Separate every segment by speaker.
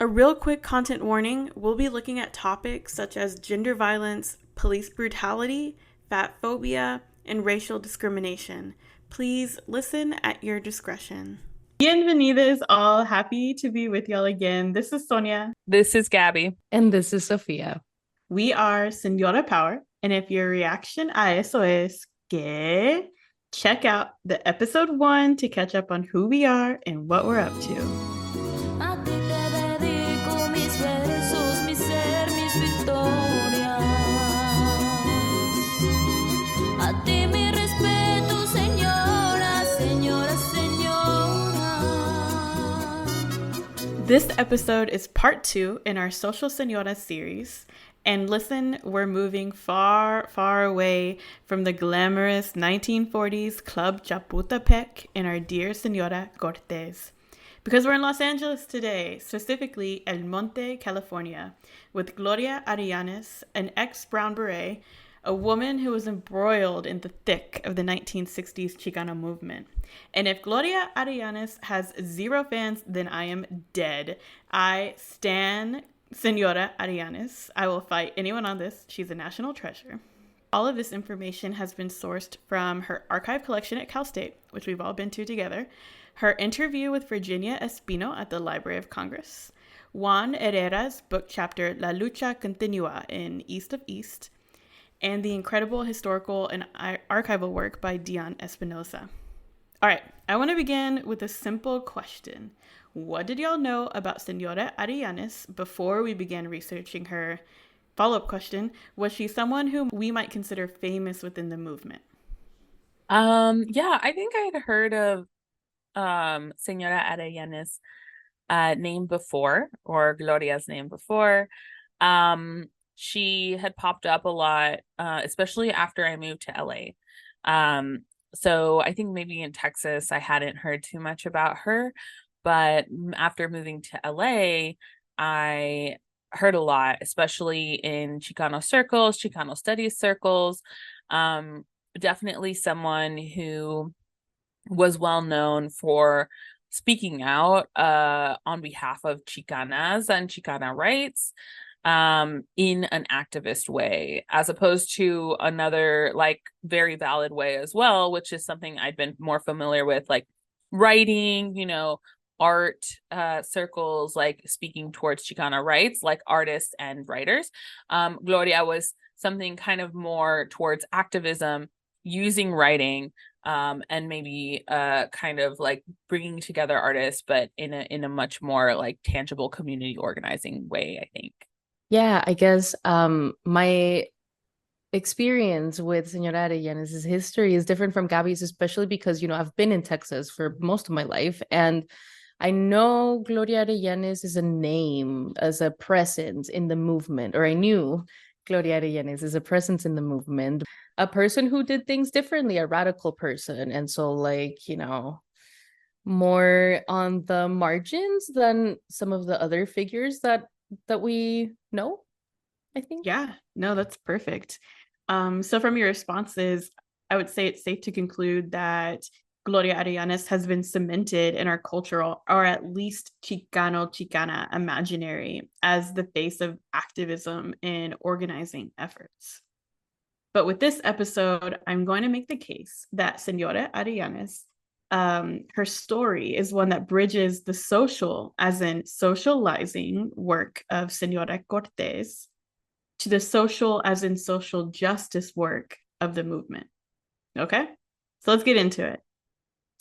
Speaker 1: A real quick content warning, we'll be looking at topics such as gender violence, police brutality, fat phobia, and racial discrimination. Please listen at your discretion. Bienvenidos all. Happy to be with y'all again. This is Sonia.
Speaker 2: This is Gabby.
Speaker 3: And this is Sophia.
Speaker 1: We are Señora Power. And if your reaction a eso es que, check out the episode 1 to catch up on who we are and what we're up to. This episode is part 2 in our Social Señoras series. And listen, we're moving far, far away from the glamorous 1940s Club Chapultepec in our dear Señora Cortez. Because we're in Los Angeles today, specifically El Monte, California, with Gloria Arellanes, an ex-Brown Beret, a woman who was embroiled in the thick of the 1960s Chicano movement. And if Gloria Arellanes has 0 fans, then I am dead. I stan Señora Arellanes. I will fight anyone on this. She's a national treasure. All of this information has been sourced from her archive collection at Cal State, which we've all been to together, her interview with Virginia Espino at the Library of Congress, Juan Herrera's book chapter La Lucha Continua in East of East, and the incredible historical and archival work by Dion Espinosa. All right, I want to begin with a simple question. What did y'all know about Señora Arellanes before we began researching her? Follow-up question, was she someone whom we might consider famous within the movement?
Speaker 2: Yeah, I think I had heard of Señora Arellanes' name before, or Gloria's name before. She had popped up a lot, especially after I moved to LA. So I think maybe in Texas, I hadn't heard too much about her, but after moving to LA, I heard a lot, especially in Chicano circles, Chicano studies circles. Definitely someone who was well known for speaking out on behalf of Chicanas and Chicana rights in an activist way, as opposed to another like very valid way as well, which is something I'd been more familiar with, like writing, art circles, like speaking towards Chicana rights, like artists and writers. Gloria was something kind of more towards activism, using writing, and maybe kind of like bringing together artists, but in a much more like tangible community organizing way, I think.
Speaker 3: Yeah, I guess my experience with Señora Arellanes' history is different from Gabby's, especially because, I've been in Texas for most of my life. And I know Gloria Arellanes is a name, as a presence in the movement, or I knew Gloria Arellanes is a presence in the movement, a person who did things differently, a radical person. And so more on the margins than some of the other figures that we know, I think.
Speaker 1: Yeah, no, that's perfect. So from your responses, I would say it's safe to conclude that Gloria Arellanes has been cemented in our cultural, or at least Chicana imaginary, as the face of activism and organizing efforts. But with this episode, I'm going to make the case that Señora Arellanes, her story is one that bridges the social, as in socializing work of Señora Cortez, to the social, as in social justice work of the movement. Okay, so let's get into it.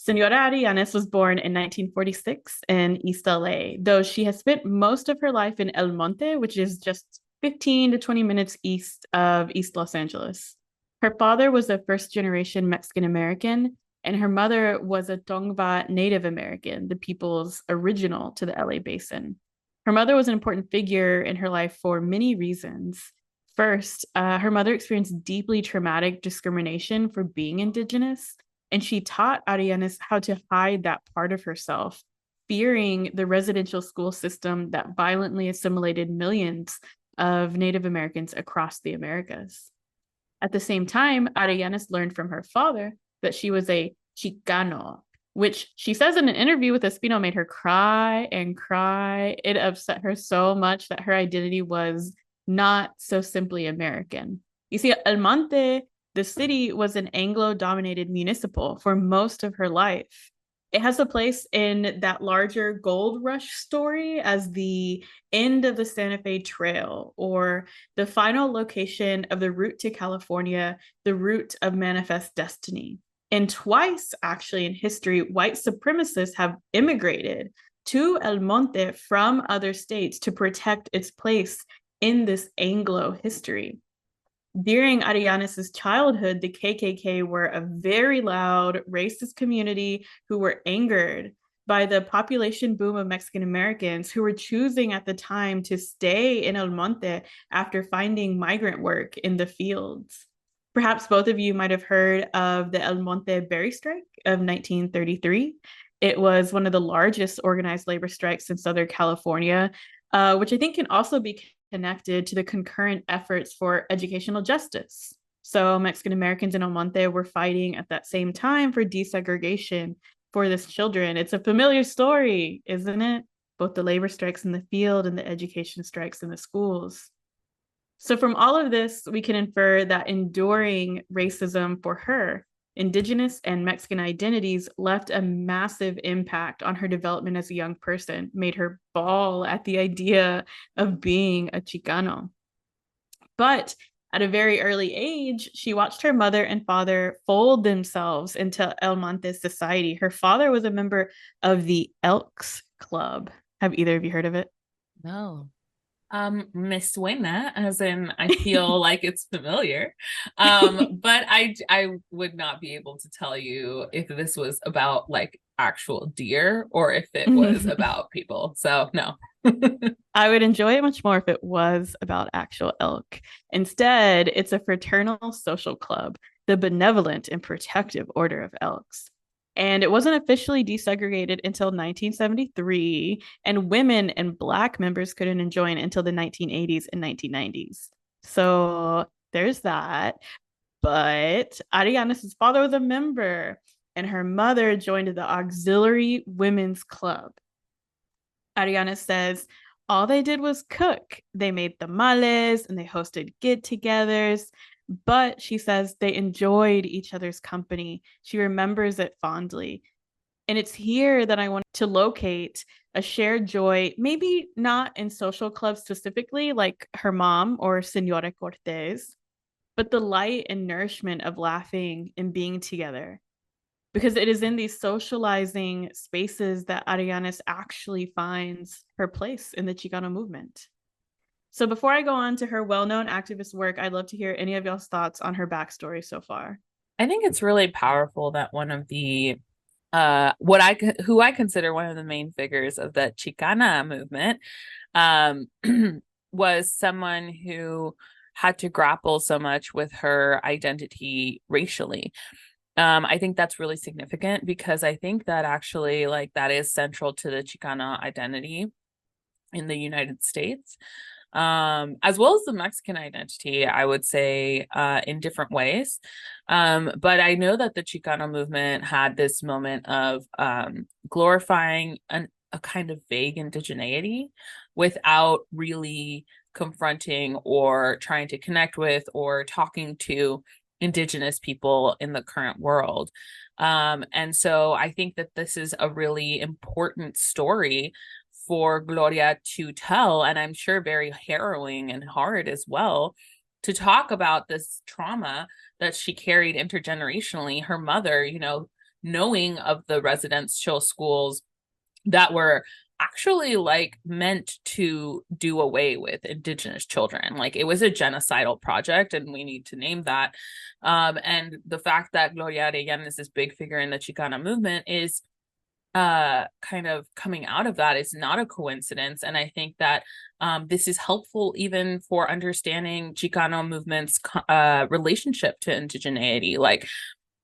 Speaker 1: Señora Arellanes was born in 1946 in East LA, though she has spent most of her life in El Monte, which is just 15 to 20 minutes east of East Los Angeles. Her father was a first-generation Mexican-American, and her mother was a Tongva Native American, the people's original to the LA basin. Her mother was an important figure in her life for many reasons. First, her mother experienced deeply traumatic discrimination for being Indigenous, and she taught Arellanes how to hide that part of herself, fearing the residential school system that violently assimilated millions of Native Americans across the Americas. At the same time, Arellanes learned from her father that she was a Chicano, which she says in an interview with Espino made her cry and cry. It upset her so much that her identity was not so simply American. You see, Almonte, the city, was an Anglo-dominated municipal for most of her life. It has a place in that larger gold rush story as the end of the Santa Fe Trail, or the final location of the route to California, the route of manifest destiny. And twice, actually, in history, white supremacists have immigrated to El Monte from other states to protect its place in this Anglo history. During Arianes's childhood, the KKK were a very loud, racist community who were angered by the population boom of Mexican Americans who were choosing at the time to stay in El Monte after finding migrant work in the fields. Perhaps both of you might have heard of the El Monte Berry Strike of 1933. It was one of the largest organized labor strikes in Southern California, which I think can also be connected to the concurrent efforts for educational justice. So Mexican Americans in El Monte were fighting at that same time for desegregation for this children. It's a familiar story, isn't it? Both the labor strikes in the field and the education strikes in the schools. So from all of this, we can infer that enduring racism for her, Indigenous and Mexican identities left a massive impact on her development as a young person, made her bawl at the idea of being a Chicano. But at a very early age, she watched her mother and father fold themselves into El Monte society. Her father was a member of the Elks Club. Have either of you heard of it?
Speaker 3: No.
Speaker 2: Me suena, as in I feel like it's familiar. But I would not be able to tell you if this was about like actual deer or if it was about people. So no.
Speaker 1: I would enjoy it much more if it was about actual elk. Instead, it's a fraternal social club, the Benevolent and Protective Order of Elks. And it wasn't officially desegregated until 1973, and women and Black members couldn't join until the 1980s and 1990s. So there's that. But Arianes' father was a member, and her mother joined the Auxiliary Women's Club. Ariana says all they did was cook. They made tamales and they hosted get togethers, but she says they enjoyed each other's company. She remembers it fondly. And it's here that I want to locate a shared joy, maybe not in social clubs specifically, like her mom or Senora Cortez, but the light and nourishment of laughing and being together, because it is in these socializing spaces that Arianes actually finds her place in the Chicano movement. So before I go on to her well-known activist work, I'd love to hear any of y'all's thoughts on her backstory so far.
Speaker 2: I think it's really powerful that one of the who I consider one of the main figures of the Chicana movement um was someone who had to grapple so much with her identity racially. I think that's really significant because I think that actually like that is central to the Chicana identity in the United States, as well as the Mexican identity, I would say, in different ways. But I know that the Chicano movement had this moment of glorifying a kind of vague indigeneity without really confronting or trying to connect with or talking to Indigenous people in the current world. And so I think that this is a really important story for Gloria to tell, and I'm sure very harrowing and hard as well, to talk about this trauma that she carried intergenerationally. Her mother, knowing of the residential schools that were actually like meant to do away with Indigenous children. Like it was a genocidal project, and we need to name that. And the fact that Gloria Arellano is this big figure in the Chicana movement is kind of coming out of that is not a coincidence. And I think that this is helpful even for understanding Chicano movement's relationship to indigeneity. Like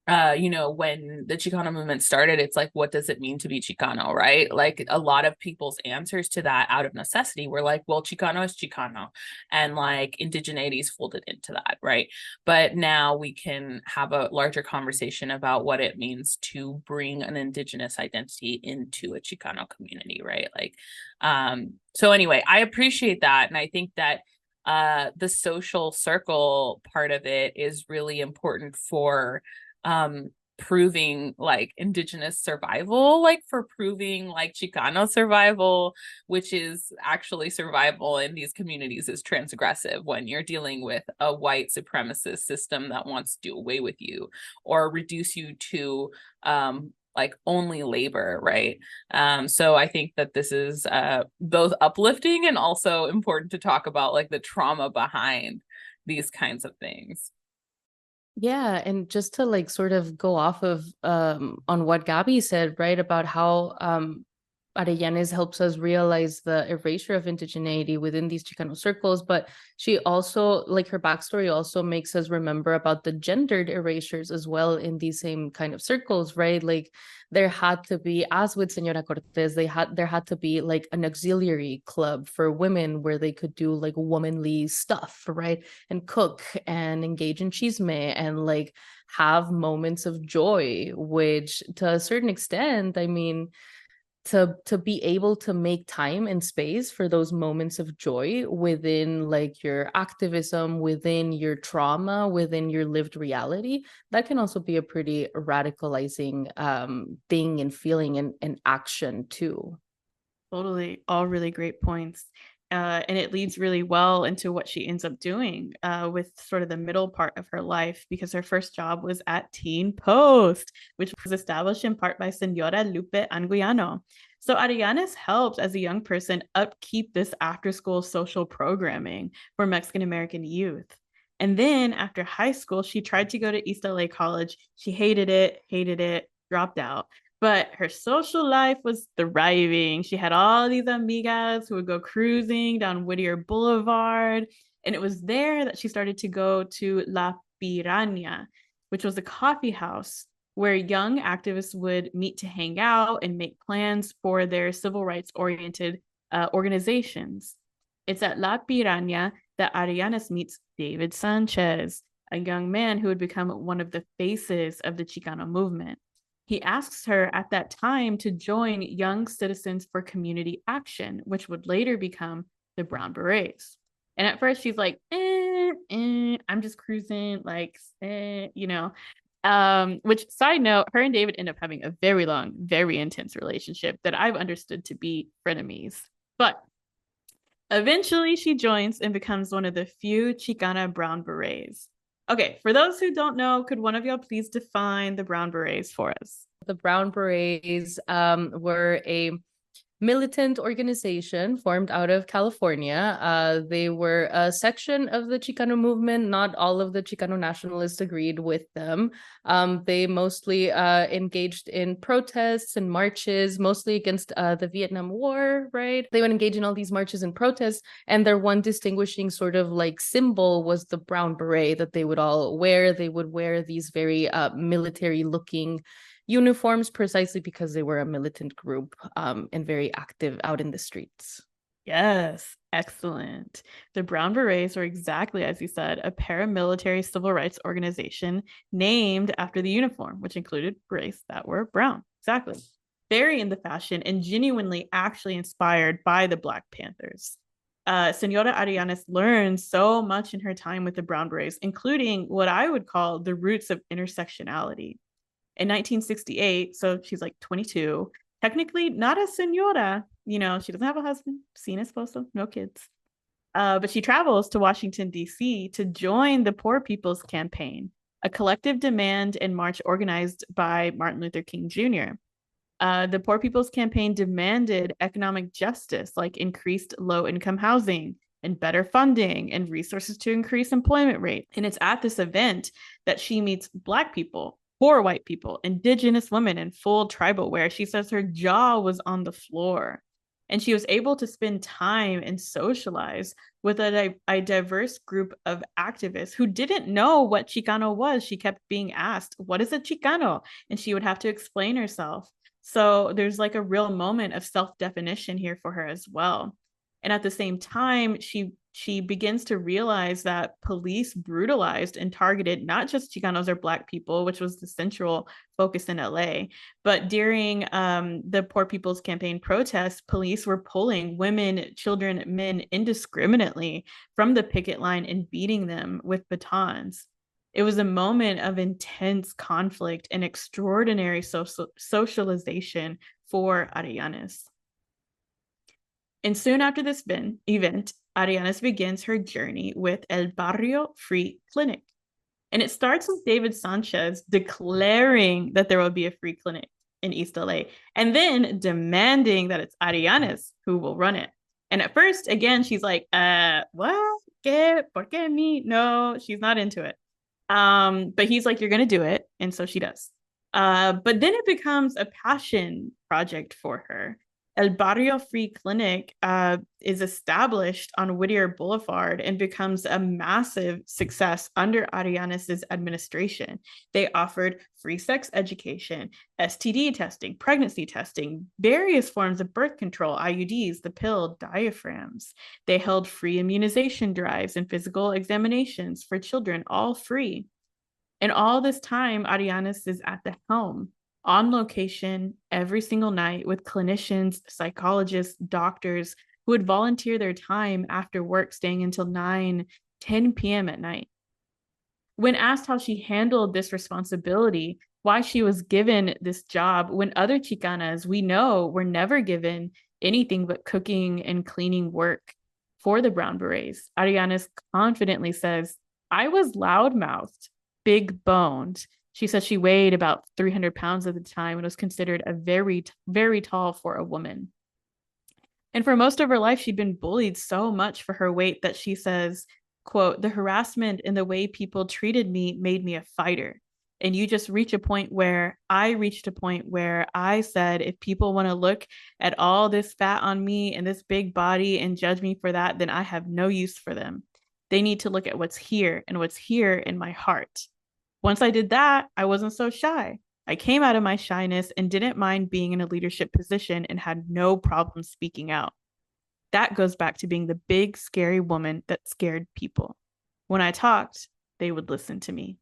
Speaker 2: when the Chicano movement started, it's like, what does it mean to be Chicano, right? Like a lot of people's answers to that out of necessity were like, well, Chicano is Chicano, and like indigeneity is folded into that, right? But now we can have a larger conversation about what it means to bring an indigenous identity into a Chicano community, right? Like, so anyway, I appreciate that. And I think that the social circle part of it is really important for proving like indigenous survival, like for proving like Chicano survival, which is actually survival in these communities is transgressive when you're dealing with a white supremacist system that wants to do away with you or reduce you to like only labor, right? So I think that this is both uplifting and also important to talk about like the trauma behind these kinds of things.
Speaker 3: Yeah, and just to like sort of go off of on what Gabby said, right, about how Arellanes helps us realize the erasure of indigeneity within these Chicano circles, but she also, like her backstory also makes us remember about the gendered erasures as well in these same kind of circles, right? Like there had to be, as with Senora Cortez, there had to be like an auxiliary club for women where they could do like womanly stuff, right? And cook and engage in chisme and like have moments of joy, which to a certain extent, I mean, to be able to make time and space for those moments of joy within like your activism, within your trauma, within your lived reality, that can also be a pretty radicalizing thing and feeling and action too.
Speaker 1: Totally. All really great points. And it leads really well into what she ends up doing with sort of the middle part of her life, because her first job was at Teen Post, which was established in part by Senora Lupe Anguiano. So Arianes helped as a young person upkeep this after school social programming for Mexican American youth. And then after high school, she tried to go to East LA College. She hated it, dropped out. But her social life was thriving. She had all these amigas who would go cruising down Whittier Boulevard. And it was there that she started to go to La Piranha, which was a coffee house where young activists would meet to hang out and make plans for their civil rights oriented organizations. It's at La Piranha that Arianes meets David Sanchez, a young man who would become one of the faces of the Chicano movement. He asks her at that time to join Young Citizens for Community Action, which would later become the Brown Berets. And at first she's like, I'm just cruising, like, you know. Which, side note, her and David end up having a very long, very intense relationship that I've understood to be frenemies. But eventually she joins and becomes one of the few Chicana Brown Berets. Okay, for those who don't know, could one of y'all please define the Brown Berets for us?
Speaker 3: The Brown Berets were a militant organization formed out of California. They were a section of the Chicano movement. Not all of the Chicano nationalists agreed with them. They mostly engaged in protests and marches, mostly against the Vietnam War, right? They would engage in all these marches and protests, and their one distinguishing sort of like symbol was the brown beret that they would all wear. They would wear these very military looking uniforms precisely because they were a militant group and very active out in the streets.
Speaker 1: Yes, excellent. The Brown Berets were exactly as you said, a paramilitary civil rights organization named after the uniform, which included berets that were brown. Exactly. Very in the fashion and genuinely actually inspired by the Black Panthers. Senora Arianes learned so much in her time with the Brown Berets, including what I would call the roots of intersectionality. In 1968, so she's like 22, technically not a senora, you know, she doesn't have a husband, sin esposo, no kids. But she travels to Washington, D.C. to join the Poor People's Campaign, a collective demand and march organized by Martin Luther King Jr. The Poor People's Campaign demanded economic justice, like increased low-income housing and better funding and resources to increase employment rate. And it's at this event that she meets Black people, poor white people, indigenous women in full tribal wear. She says her jaw was on the floor. And she was able to spend time and socialize with a diverse group of activists who didn't know what Chicano was. She kept being asked, what is a Chicano? And she would have to explain herself. So there's like a real moment of self-definition here for her as well. And at the same time, she begins to realize that police brutalized and targeted not just Chicanos or Black people, which was the central focus in LA, but during the Poor People's Campaign protests, police were pulling women, children, men indiscriminately from the picket line and beating them with batons. It was a moment of intense conflict and extraordinary socialization for Arellanes. And soon after this event, Arellanes begins her journey with El Barrio Free Clinic. And it starts with David Sanchez declaring that there will be a free clinic in East LA and then demanding that it's Arellanes who will run it. And at first, again, she's like, what? ¿Qué? ¿Por qué me? No, she's not into it. But he's like, you're going to do it. And so she does. But then it becomes a passion project for her. El Barrio Free Clinic is established on Whittier Boulevard and becomes a massive success under Arellanes' administration. They offered free sex education, STD testing, pregnancy testing, various forms of birth control, IUDs, the pill, diaphragms. They held free immunization drives and physical examinations for children, all free. And all this time, Arellanes is at the helm, on location every single night with clinicians, psychologists, doctors who would volunteer their time after work, staying until 9, 10 p.m. at night. When asked how she handled this responsibility, why she was given this job when other Chicanas we know were never given anything but cooking and cleaning work for the Brown Berets, Arellanes confidently says, I was loudmouthed, big boned. She says she weighed about 300 pounds at the time and was considered a very, very tall for a woman. And for most of her life, she'd been bullied so much for her weight that she says, quote, the harassment and the way people treated me made me a fighter. And you just reach a point where I reached a point where I said, if people want to look at all this fat on me and this big body and judge me for that, then I have no use for them. They need to look at what's here and what's here in my heart. Once I did that, I wasn't so shy. I came out of my shyness and didn't mind being in a leadership position and had no problem speaking out. That goes back to being the big, scary woman that scared people. When I talked, they would listen to me.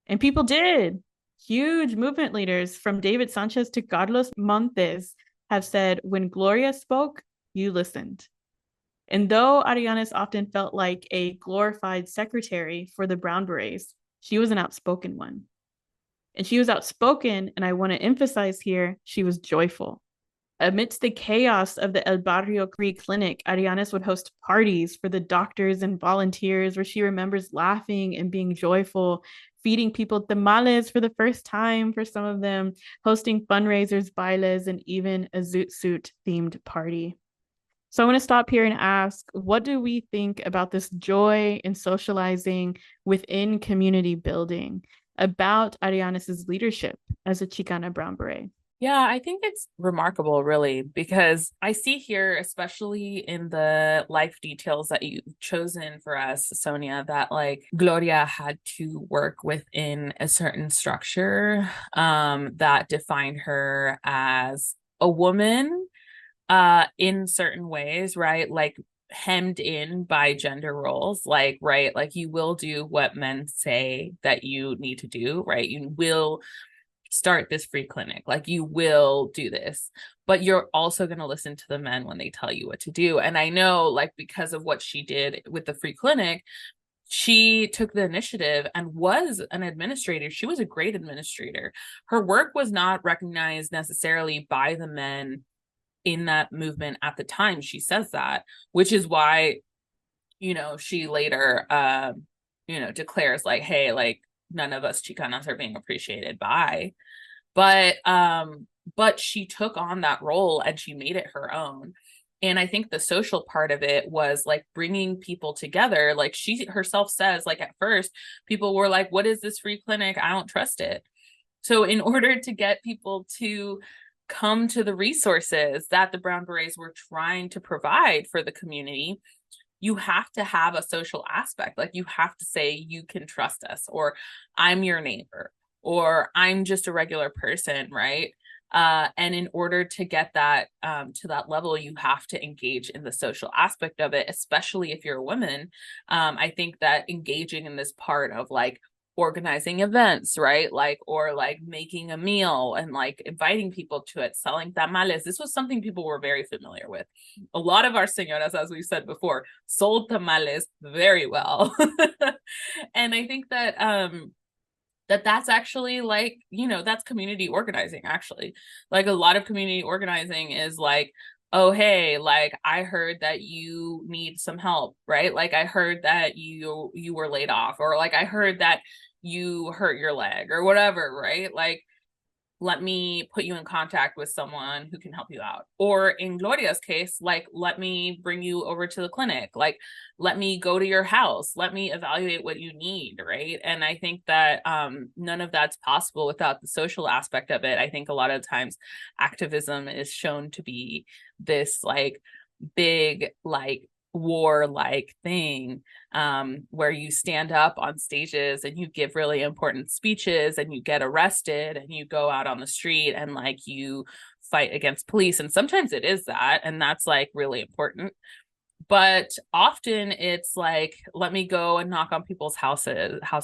Speaker 1: And people did. Huge movement leaders from David Sanchez to Carlos Montes have said, when Gloria spoke, you listened. And though Arellanes often felt like a glorified secretary for the Brown Berets, she was an outspoken one. And she was outspoken, and I want to emphasize here, she was joyful. Amidst the chaos of the El Barrio Free Clinic, Arellanes would host parties for the doctors and volunteers where she remembers laughing and being joyful, feeding people tamales for the first time for some of them, hosting fundraisers, bailes, and even a zoot suit themed party. So I want to stop here and ask, what do we think about this joy in socializing within community building, about Arellanes' leadership as a Chicana Brown Beret?
Speaker 2: Yeah, I think it's remarkable, really, because I see here, especially in the life details that you've chosen for us, Sonia, that like Gloria had to work within a certain structure that defined her as a woman in certain ways, right? Like hemmed in by gender roles, like, right, like you will do what men say that you need to do, right? You will start this free clinic, like you will do this, but you're also going to listen to the men when they tell you what to do. And I know, like, because of what she did with the free clinic, she took the initiative and was an administrator. She was a great administrator. Her work was not recognized necessarily by the men in that movement at the time. She says that, which is why, you know, she later you know, declares like, hey, like none of us Chicanas are being appreciated by, but she took on that role and she made it her own. And I think the social part of it was like bringing people together. Like she herself says, like at first people were like, what is this free clinic? I don't trust it. So in order to get people to come to the resources that the Brown Berets were trying to provide for the community, you have to have a social aspect. Like, you have to say, you can trust us, or I'm your neighbor, or I'm just a regular person, right? And in order to get that to that level, you have to engage in the social aspect of it, especially if you're a woman. I think that engaging in this part of like organizing events, right? Like, or like making a meal and like inviting people to it, selling tamales. This was something people were very familiar with. A lot of our señoras, as we said before, sold tamales very well. And I think that that's actually like, you know, that's community organizing. Actually, like, a lot of community organizing is like, oh hey, like I heard that you need some help, right? Like I heard that you were laid off, or like I heard that you hurt your leg or whatever, right? Like, let me put you in contact with someone who can help you out. Or in Gloria's case, like, let me bring you over to the clinic. Like, let me go to your house. Let me evaluate what you need, right? And I think that none of that's possible without the social aspect of it. I think a lot of times activism is shown to be this like big, like war-like thing, where you stand up on stages and you give really important speeches and you get arrested and you go out on the street and like you fight against police. And sometimes it is that, and that's like really important. But often it's like, let me go and knock on people's house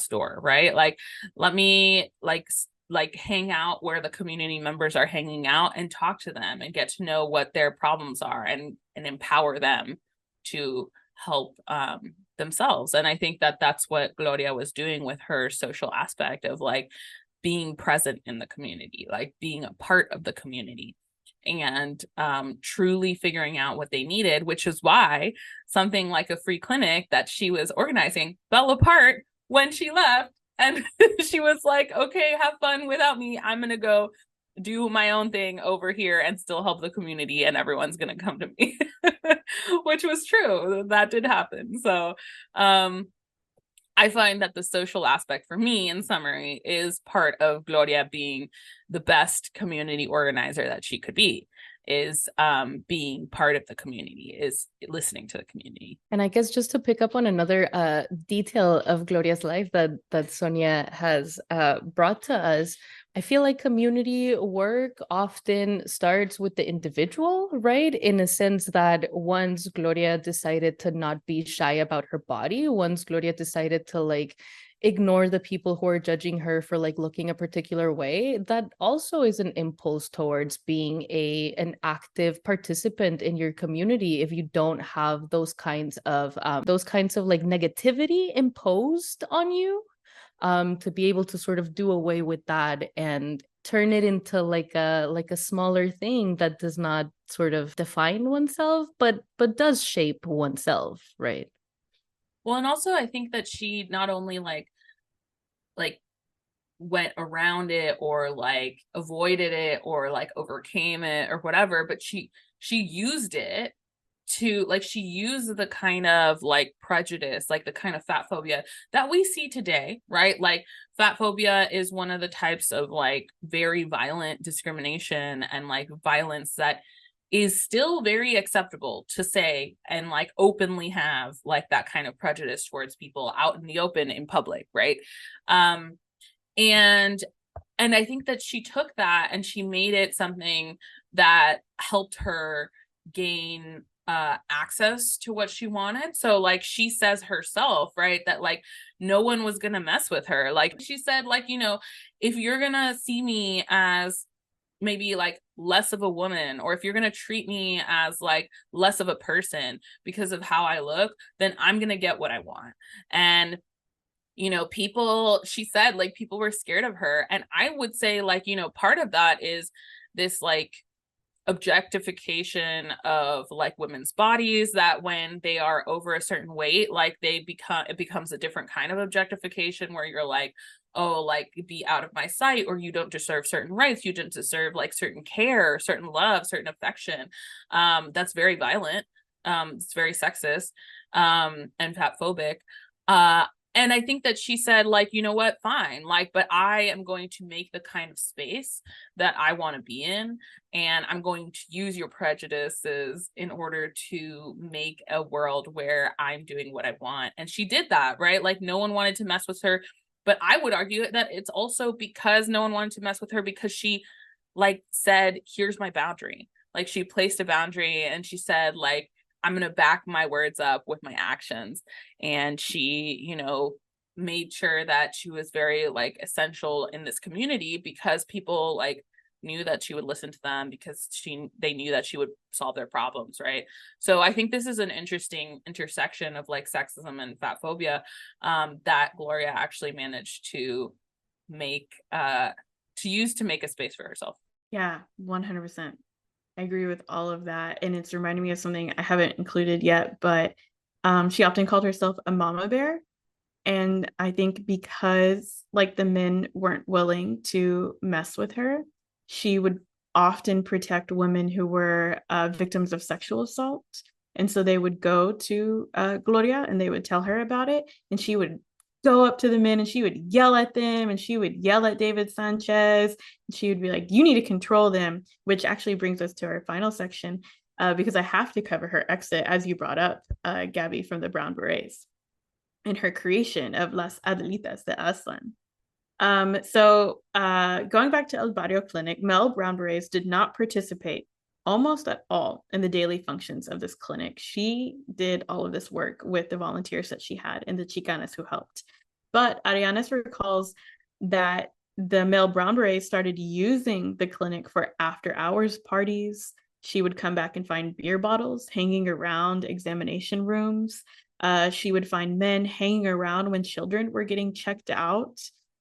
Speaker 2: door, right? Like, let me like hang out where the community members are hanging out and talk to them and get to know what their problems are, and empower them to help themselves. And I think that that's what Gloria was doing with her social aspect of like being present in the community, like being a part of the community, and truly figuring out what they needed, which is why something like a free clinic that she was organizing fell apart when she left. And she was like, okay, have fun without me. I'm going to go do my own thing over here and still help the community, and everyone's going to come to me. Which was true. That did happen. So I find that the social aspect for me, in summary, is part of Gloria being the best community organizer that she could be, is being part of the community, is listening to the community.
Speaker 3: And I guess just to pick up on another detail of Gloria's life that Sonia has brought to us, I feel like community work often starts with the individual, right? In a sense that once Gloria decided to not be shy about her body, once Gloria decided to like ignore the people who are judging her for like looking a particular way, that also is an impulse towards being an active participant in your community. If you don't have those kinds of like negativity imposed on you, to be able to sort of do away with that and turn it into like a smaller thing that does not sort of define oneself, but does shape oneself, right?
Speaker 2: Well, and also I think that she not only like went around it, or like avoided it, or like overcame it or whatever, but she used it to like, she used the kind of like prejudice, like the kind of fat phobia that we see today, right? Like, fat phobia is one of the types of like very violent discrimination and like violence that is still very acceptable to say and like openly have like that kind of prejudice towards people out in the open in public, right? And I think that she took that and she made it something that helped her gain access to what she wanted. So like, she says herself, right, that like no one was gonna mess with her. Like, she said, like, you know, if you're gonna see me as maybe like less of a woman, or if you're going to treat me as like less of a person because of how I look, then I'm going to get what I want. And you know, people, she said, like, people were scared of her. And I would say, like, you know, part of that is this like objectification of like women's bodies, that when they are over a certain weight, like it becomes a different kind of objectification where you're like, oh, like, be out of my sight, or you don't deserve certain rights, you don't deserve like certain care, certain love, certain affection. That's very violent. It's very sexist and fat phobic. And I think that she said, like, you know what, fine, like, but I am going to make the kind of space that I want to be in, and I'm going to use your prejudices in order to make a world where I'm doing what I want. And she did that, right? Like, no one wanted to mess with her. But I would argue that it's also because no one wanted to mess with her, because she, like, said, here's my boundary. Like, she placed a boundary and she said, like, I'm going to back my words up with my actions. And she, you know, made sure that she was very, like, essential in this community, because people, like, knew that she would listen to them, because they knew that she would solve their problems, right? So I think this is an interesting intersection of, like, sexism and fat phobia, that Gloria actually managed to make to use to make a space for herself.
Speaker 1: Yeah, 100%. I agree with all of that. And it's reminding me of something I haven't included yet, but she often called herself a mama bear. And I think because, like, the men weren't willing to mess with her, she would often protect women who were victims of sexual assault. And so they would go to Gloria and they would tell her about it. And she would go up to the men and she would yell at them, and she would yell at David Sanchez. And she would be like, you need to control them, which actually brings us to our final section, because I have to cover her exit, as you brought up, Gabby, from the Brown Berets and her creation of Las Adelitas de Aslan. Going back to El Barrio Clinic, Mel Brown Berets did not participate almost at all in the daily functions of this clinic. She did all of this work with the volunteers that she had and the Chicanas who helped. But Arianes recalls that the Mel Brown Berets started using the clinic for after hours parties. She would come back and find beer bottles hanging around examination rooms. She would find men hanging around when children were getting checked out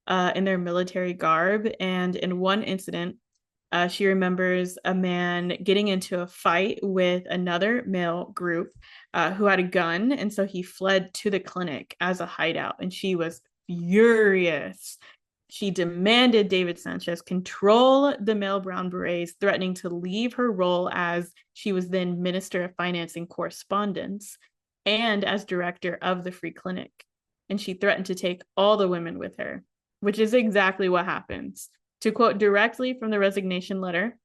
Speaker 1: in their military garb. And in one incident, she remembers a man getting into a fight with another male group who had a gun. And so he fled to the clinic as a hideout. And she was furious. She demanded David Sanchez control the Mel Brown Berets, threatening to leave her role as she was then Minister of Finance and Correspondence and as director of the free clinic. And she threatened to take all the women with her, which is exactly what happens. To quote directly from the resignation letter,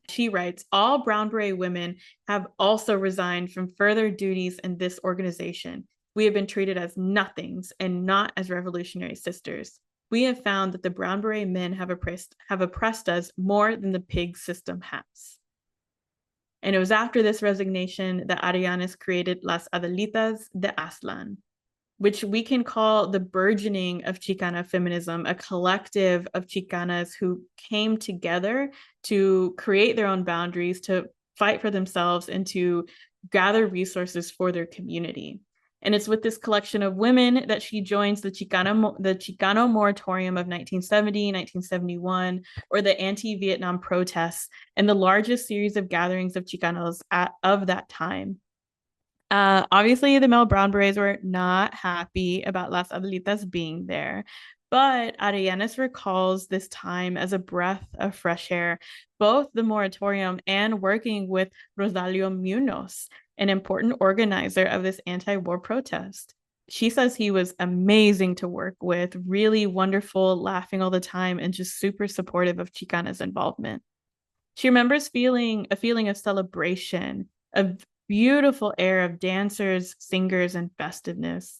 Speaker 1: she writes, all Brown Beret women have also resigned from further duties in this organization. We have been treated as nothings and not as revolutionary sisters. We have found that the Brown Beret men have oppressed us more than the pig system has. And it was after this resignation that Arianes created Las Adelitas de Aslan, which we can call the burgeoning of Chicana feminism, a collective of Chicanas who came together to create their own boundaries, to fight for themselves, and to gather resources for their community. And it's with this collection of women that she joins the Chicano Moratorium of 1970, 1971, or the anti-Vietnam protests, and the largest series of gatherings of Chicanos of that time. Obviously, the Mel Brown Berets were not happy about Las Adelitas being there, but Arellanes recalls this time as a breath of fresh air, both the moratorium and working with Rosalio Munoz, an important organizer of this anti-war protest. She says he was amazing to work with, really wonderful, laughing all the time, and just super supportive of Chicana's involvement. She remembers feeling a feeling of celebration, of beautiful air of dancers, singers, and festiveness.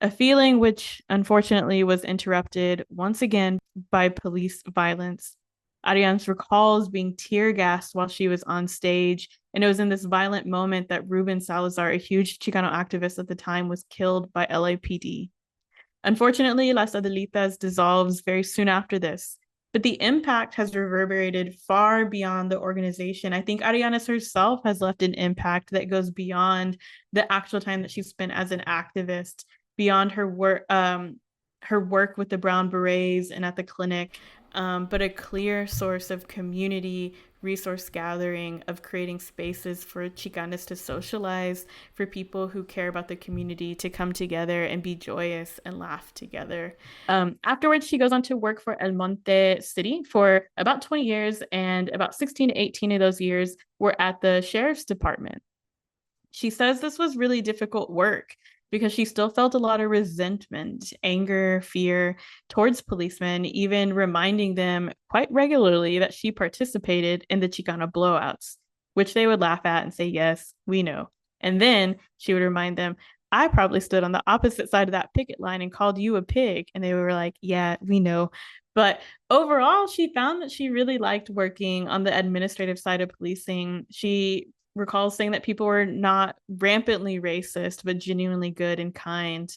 Speaker 1: A feeling which unfortunately was interrupted once again by police violence. Arianes recalls being tear gassed while she was on stage, and it was in this violent moment that Ruben Salazar, a huge Chicano activist at the time, was killed by LAPD. Unfortunately, Las Adelitas dissolves very soon after this, but the impact has reverberated far beyond the organization. I think Arianes herself has left an impact that goes beyond the actual time that she spent as an activist, beyond her work with the Brown Berets and at the clinic, but a clear source of community, resource gathering, of creating spaces for Chicanas to socialize, for people who care about the community to come together and be joyous and laugh together. Afterwards, she goes on to work for El Monte City for about 20 years, and about 16 to 18 of those years were at the sheriff's department. She says this was really difficult work because she still felt a lot of resentment, anger, fear towards policemen, even reminding them quite regularly that she participated in the Chicana blowouts, which they would laugh at and say, yes, we know. And then she would remind them, I probably stood on the opposite side of that picket line and called you a pig. And they were like, yeah, we know. But overall, she found that she really liked working on the administrative side of policing. She recalls saying that people were not rampantly racist, but genuinely good and kind.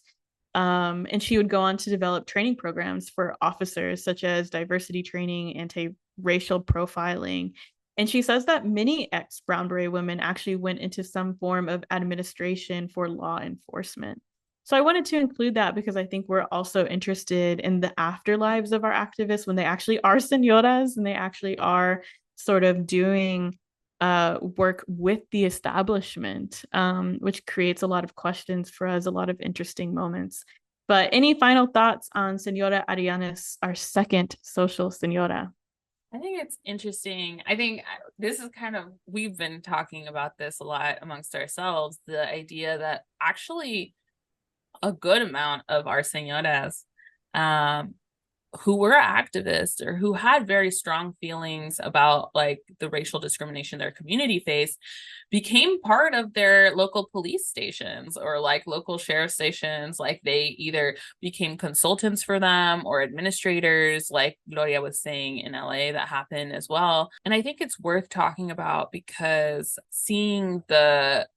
Speaker 1: And she would go on to develop training programs for officers, such as diversity training, anti-racial profiling. And she says that many ex-Brown Beret women actually went into some form of administration for law enforcement. So I wanted to include that because I think we're also interested in the afterlives of our activists when they actually are señoras and they actually are sort of doing work with the establishment, which creates a lot of questions for us, a lot of interesting moments. But any final thoughts on Senora Arianes, our second social senora?
Speaker 2: I think it's interesting. I think this is kind of, we've been talking about this a lot amongst ourselves, the idea that actually a good amount of our señoras who were activists or who had very strong feelings about like the racial discrimination their community faced became part of their local police stations or like local sheriff stations. Like they either became consultants for them or administrators, like Gloria was saying in LA, that happened as well. And I think it's worth talking about because seeing the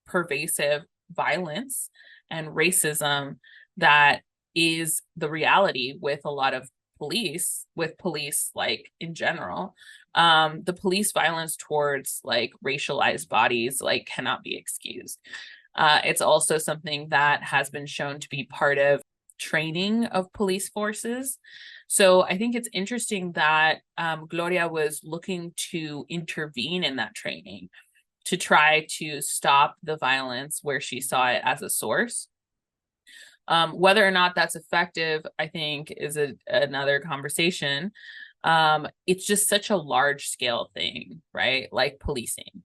Speaker 2: pervasive violence and racism that is the reality with a lot of police, with police like in general, the police violence towards like racialized bodies like cannot be excused. It's also something that has been shown to be part of training of police forces. So I think it's interesting that Gloria was looking to intervene in that training to try to stop the violence where she saw it as a source. Whether or not that's effective, I think, is another conversation. It's just such a large scale thing, right? Like policing.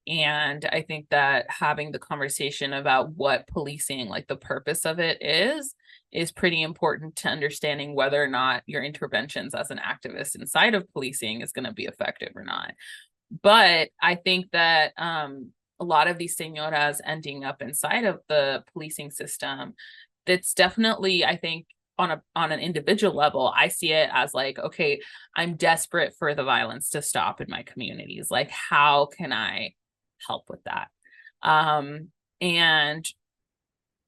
Speaker 2: And I think that having the conversation about what policing, like the purpose of it is pretty important to understanding whether or not your interventions as an activist inside of policing is going to be effective or not. But I think that a lot of these señoras ending up inside of the policing system, that's definitely, I think, on an individual level, I see it as like, okay, I'm desperate for the violence to stop in my communities. Like, how can I help with that? And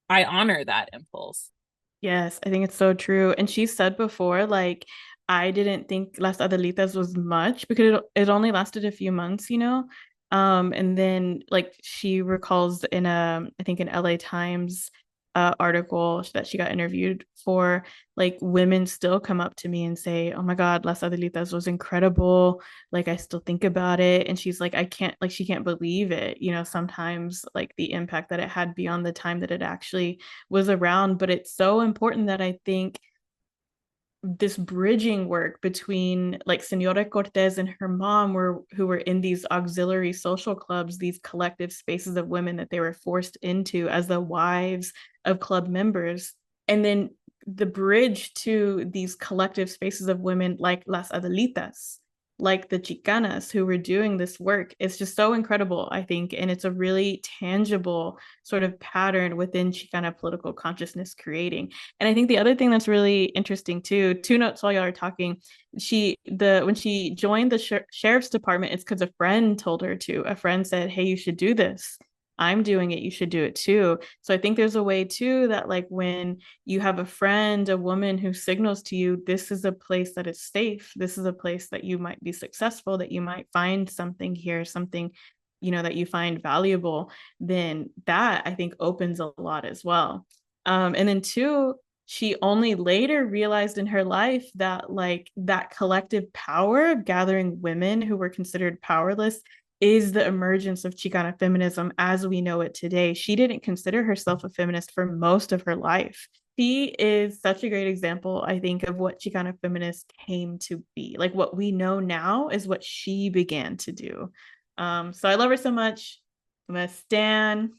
Speaker 2: I honor that impulse.
Speaker 1: Yes, I think it's so true. And she said before, like, I didn't think Las Adelitas was much because it only lasted a few months, you know? And then like she recalls in I think an LA Times article that she got interviewed for, like women still come up to me and say, "Oh my God, Las Adelitas was incredible. Like I still think about it." And she's like, "I can't," like she can't believe it. You know, sometimes like the impact that it had beyond the time that it actually was around. But it's so important that I think this bridging work between like Senora Cortez and her mom who were in these auxiliary social clubs, these collective spaces of women that they were forced into as the wives of club members. And then the bridge to these collective spaces of women like Las Adelitas, like the Chicanas who were doing this work, is just so incredible, I think. And it's a really tangible sort of pattern within Chicana political consciousness creating. And I think the other thing that's really interesting too, two notes while y'all are talking, when she joined the sheriff's department, it's because a friend told her to. A friend said, "Hey, you should do this. I'm doing it. You should do it too." So I think there's a way too that like when you have a friend, a woman who signals to you, this is a place that is safe. This is a place that you might be successful, that you might find something here, something, you know, that you find valuable, then that I think opens a lot as well. And then two, she only later realized in her life that like that collective power of gathering women who were considered powerless is the emergence of Chicana feminism as we know it today. She didn't consider herself a feminist for most of her life. She is such a great example, I think, of what Chicana feminists came to be. Like what we know now is what she began to do. So I love her so much. I'm a stan.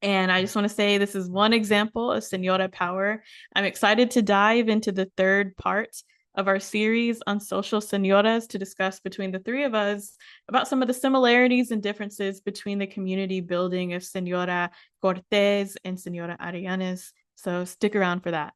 Speaker 1: And I just want to say this is one example of Senora power. I'm excited to dive into the third part of our series on social señoras to discuss between the three of us about some of the similarities and differences between the community building of Senora Cortez and Senora Arellanes. So stick around for that.